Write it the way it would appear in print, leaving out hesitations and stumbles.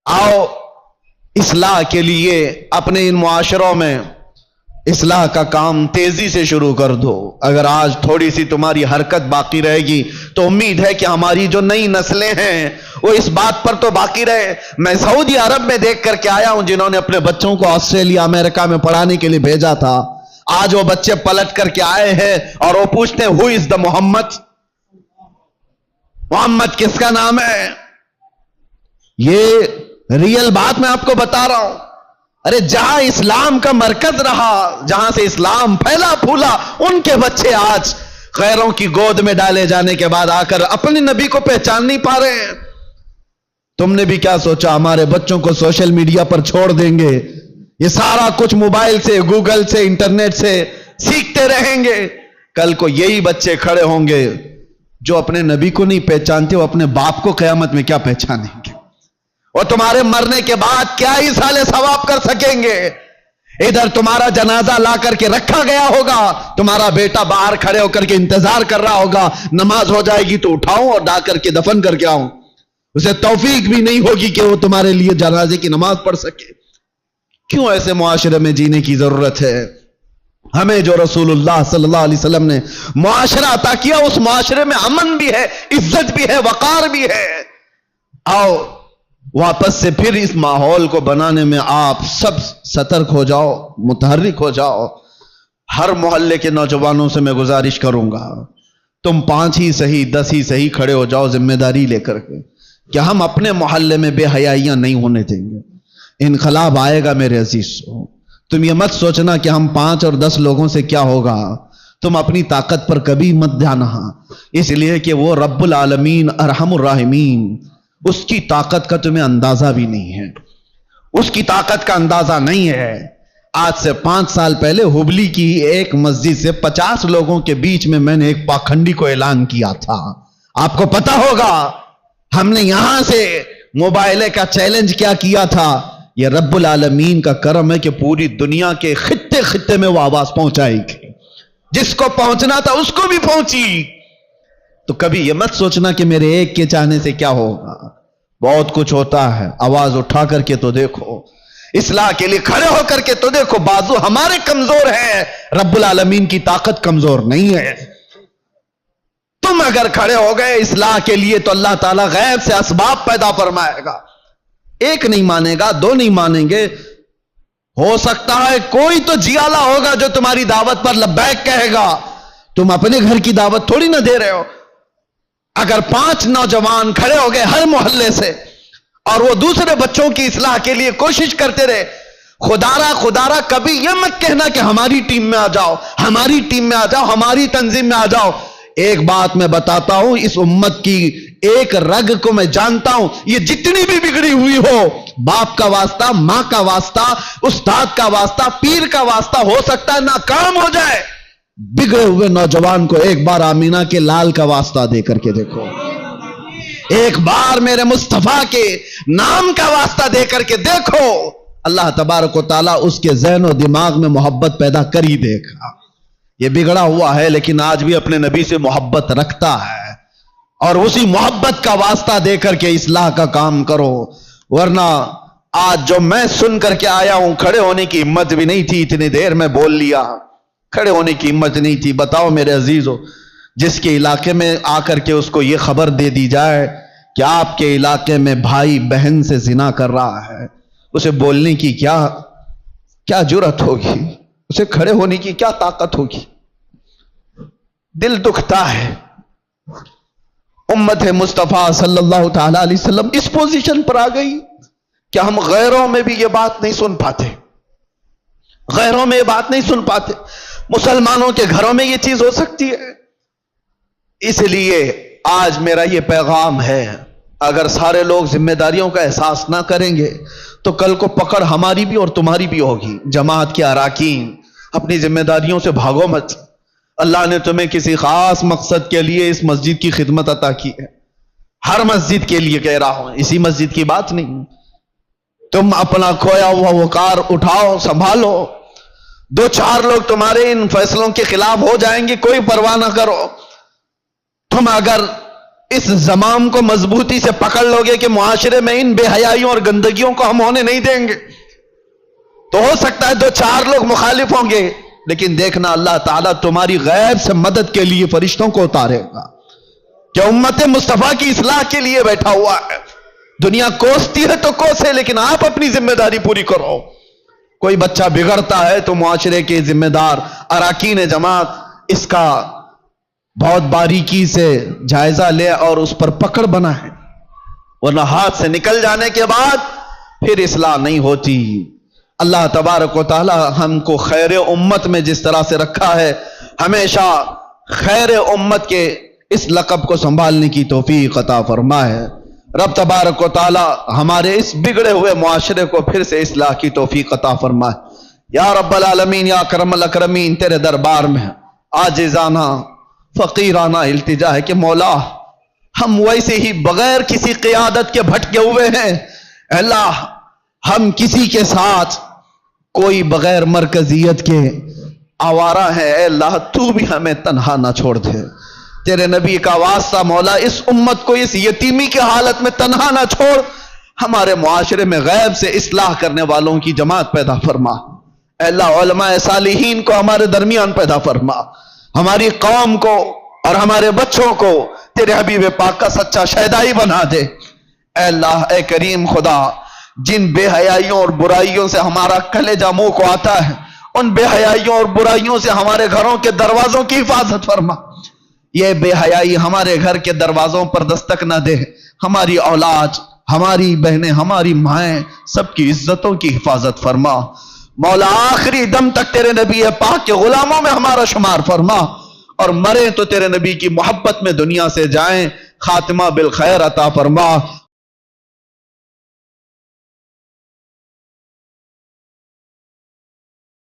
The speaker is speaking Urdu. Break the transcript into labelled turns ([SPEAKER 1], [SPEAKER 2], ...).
[SPEAKER 1] آؤ اصلاح کے لیے اپنے ان معاشروں میں اصلاح کا کام تیزی سے شروع کر دو. اگر آج تھوڑی سی تمہاری حرکت باقی رہے گی تو امید ہے کہ ہماری جو نئی نسلیں ہیں وہ اس بات پر تو باقی رہے. میں سعودی عرب میں دیکھ کر کے آیا ہوں جنہوں نے اپنے بچوں کو آسٹریلیا امریکہ میں پڑھانے کے لیے بھیجا تھا. آج وہ بچے پلٹ کر کے آئے ہیں اور وہ پوچھتے ہیں ہو از دا محمد. محمد کس کا نام ہے؟ یہ ریئل بات میں آپ کو بتا رہا ہوں. ارے جہاں اسلام کا مرکز رہا، جہاں سے اسلام پھیلا پھولا، ان کے بچے آج غیروں کی گود میں ڈالے جانے کے بعد آ کر اپنے نبی کو پہچان نہیں پا رہے ہیں. تم نے بھی کیا سوچا ہمارے بچوں کو سوشل میڈیا پر چھوڑ دیں گے، یہ سارا کچھ موبائل سے، گوگل سے، انٹرنیٹ سے سیکھتے رہیں گے؟ کل کو یہی بچے کھڑے ہوں گے جو اپنے نبی کو نہیں پہچانتے، وہ اپنے باپ کو قیامت میں کیا پہچانیں گے؟ اور تمہارے مرنے کے بعد کیا ہی سالے ثواب کر سکیں گے؟ ادھر تمہارا جنازہ لا کر کے رکھا گیا ہوگا، تمہارا بیٹا باہر کھڑے ہو کر کے انتظار کر رہا ہوگا، نماز ہو جائے گی تو اٹھاؤں اور ڈا کر کے دفن کر کے آؤں. اسے توفیق بھی نہیں ہوگی کہ وہ تمہارے لیے جنازے کی نماز پڑھ سکے. کیوں ایسے معاشرے میں جینے کی ضرورت ہے؟ ہمیں جو رسول اللہ صلی اللہ علیہ وسلم نے معاشرہ عطا کیا، اس معاشرے میں امن بھی ہے، عزت بھی ہے، وقار بھی ہے. آؤ واپس سے پھر اس ماحول کو بنانے میں آپ سب سترک ہو جاؤ، متحرک ہو جاؤ. ہر محلے کے نوجوانوں سے میں گزارش کروں گا تم 5 ہی صحیح 10 ہی صحیح کھڑے ہو جاؤ ذمہ داری لے کر کے کہ ہم اپنے محلے میں بے حیائیاں نہیں ہونے دیں گے. انقلاب آئے گا میرے عزیز. تم یہ مت سوچنا کہ ہم 5 اور 10 لوگوں سے کیا ہوگا. تم اپنی طاقت پر کبھی مت جانا، اس لیے کہ وہ رب العالمین ارحم الراحمین، اس کی طاقت کا تمہیں اندازہ بھی نہیں ہے، اس کی طاقت کا اندازہ نہیں ہے. آج سے 5 سال پہلے ہبلی کی ایک مسجد سے 50 لوگوں کے بیچ میں میں نے ایک پاکھنڈی کو اعلان کیا تھا. آپ کو پتا ہوگا ہم نے یہاں سے موبائلے کا چیلنج کیا کیا تھا. یہ رب العالمین کا کرم ہے کہ پوری دنیا کے خطے خطے میں وہ آواز پہنچائی گئی، جس کو پہنچنا تھا اس کو بھی پہنچی. تو کبھی یہ مت سوچنا کہ میرے ایک کے چاہنے سے کیا ہوگا. بہت کچھ ہوتا ہے. آواز اٹھا کر کے تو دیکھو، اصلاح کے لیے کھڑے ہو کر کے تو دیکھو. بازو ہمارے کمزور ہیں، رب العالمین کی طاقت کمزور نہیں ہے. تم اگر کھڑے ہو گئے اصلاح کے لیے تو اللہ تعالیٰ غیب سے اسباب پیدا فرمائے گا. ایک نہیں مانے گا، 2 نہیں مانیں گے، ہو سکتا ہے کوئی تو جیالا ہوگا جو تمہاری دعوت پر لبیک کہے گا. تم اپنے گھر کی دعوت تھوڑی نہ دے رہے ہو. اگر 5 نوجوان کھڑے ہو گئے ہر محلے سے اور وہ دوسرے بچوں کی اصلاح کے لیے کوشش کرتے رہے، خدارا کبھی یہ مت کہنا کہ ہماری ٹیم میں آ جاؤ، ہماری ٹیم میں آ جاؤ، ہماری تنظیم میں آ جاؤ. ایک بات میں بتاتا ہوں، اس امت کی ایک رگ کو میں جانتا ہوں، یہ جتنی بھی بگڑی ہوئی ہو، باپ کا واسطہ، ماں کا واسطہ، استاد کا واسطہ، پیر کا واسطہ، ہو سکتا ہے ناکام ہو جائے. بگڑے ہوئے نوجوان کو ایک بار آمینہ کے لال کا واسطہ دے کر کے دیکھو، ایک بار میرے مصطفیٰ کے نام کا واسطہ دے کر کے دیکھو. اللہ تبارک و تعالیٰ اس کے ذہن و دماغ میں محبت پیدا کر ہی دے گا. یہ بگڑا ہوا ہے لیکن آج بھی اپنے نبی سے محبت رکھتا ہے، اور اسی محبت کا واسطہ دے کر کے اصلاح کا کام کرو. ورنہ آج جو میں سن کر کے آیا ہوں، کھڑے ہونے کی ہمت بھی نہیں تھی، اتنی دیر میں بول لیا، کھڑے ہونے کی ہمت نہیں تھی. بتاؤ میرے عزیزو، جس کے علاقے میں آ کر کے اس کو یہ خبر دے دی جائے کہ آپ کے علاقے میں بھائی بہن سے زنا کر رہا ہے، اسے بولنے کی کیا جرأت ہوگی؟ اسے کھڑے ہونے کی کیا طاقت ہوگی؟ دل دکھتا ہے. امت مصطفیٰ صلی اللہ تعالی علیہ وسلم اس پوزیشن پر آ گئی کہ ہم غیروں میں بھی یہ بات نہیں سن پاتے، غیروں میں یہ بات نہیں سن پاتے. مسلمانوں کے گھروں میں یہ چیز ہو سکتی ہے. اس لیے آج میرا یہ پیغام ہے، اگر سارے لوگ ذمہ داریوں کا احساس نہ کریں گے تو کل کو پکڑ ہماری بھی اور تمہاری بھی ہوگی. جماعت کے اراکین، اپنی ذمہ داریوں سے بھاگو مت. اللہ نے تمہیں کسی خاص مقصد کے لیے اس مسجد کی خدمت عطا کی ہے. ہر مسجد کے لیے کہہ رہا ہوں، اسی مسجد کی بات نہیں. تم اپنا کھویا ہوا وقار اٹھاؤ، سنبھالو. 2-4 لوگ تمہارے ان فیصلوں کے خلاف ہو جائیں گے، کوئی پرواہ نہ کرو. تم اگر اس زمام کو مضبوطی سے پکڑ لوگے کہ معاشرے میں ان بے حیائیوں اور گندگیوں کو ہم ہونے نہیں دیں گے، تو ہو سکتا ہے 2-4 لوگ مخالف ہوں گے، لیکن دیکھنا اللہ تعالیٰ تمہاری غیب سے مدد کے لیے فرشتوں کو اتارے گا کہ امت مصطفیٰ کی اصلاح کے لیے بیٹھا ہوا ہے۔ دنیا کوستی ہے تو کوسے، لیکن آپ اپنی ذمہ داری پوری کرو۔ کوئی بچہ بگڑتا ہے تو معاشرے کے ذمہ دار اراکین جماعت اس کا بہت باریکی سے جائزہ لے اور اس پر پکڑ بنا ہے، ورنہ ہاتھ سے نکل جانے کے بعد پھر اصلاح نہیں ہوتی۔ اللہ تبارک و تعالی ہم کو خیر امت میں جس طرح سے رکھا ہے، ہمیشہ خیر امت کے اس لقب کو سنبھالنے کی توفیق عطا فرمائے۔ رب تبارک و تعالی ہمارے اس بگڑے ہوئے معاشرے کو پھر سے اصلاح کی توفیق عطا فرمائے۔ یا رب العالمین، یا اکرم الاکرمین، تیرے دربار میں عاجزانہ فقیرانہ التجا ہے کہ مولا ہم ویسے ہی بغیر کسی قیادت کے بھٹکے ہوئے ہیں۔ اے اللہ، ہم کسی کے ساتھ کوئی بغیر مرکزیت کے آوارہ ہے، اے اللہ تو بھی ہمیں تنہا نہ چھوڑ دے۔ تیرے نبی کا واسطہ مولا، اس امت کو اس یتیمی کے حالت میں تنہا نہ چھوڑ، ہمارے معاشرے میں غیب سے اصلاح کرنے والوں کی جماعت پیدا فرما۔ اے اللہ، علماء صالحین کو ہمارے درمیان پیدا فرما، ہماری قوم کو اور ہمارے بچوں کو تیرے حبیب پاک کا سچا شہدائی بنا دے۔ اے اللہ، اے کریم خدا، جن بے حیائیوں اور برائیوں سے ہمارا کلیجہ منہ کو آتا ہے، ان بے حیائیوں اور برائیوں سے ہمارے گھروں کے دروازوں کی حفاظت فرما۔ یہ بے حیائی ہمارے گھر کے دروازوں پر دستک نہ دے، ہماری اولاد، ہماری بہنیں، ہماری مائیں، سب کی عزتوں کی حفاظت فرما۔ مولا آخری دم تک تیرے نبی پاک کے غلاموں میں ہمارا شمار فرما، اور مرے تو تیرے نبی کی محبت میں دنیا سے جائیں، خاتمہ بالخیر عطا فرما۔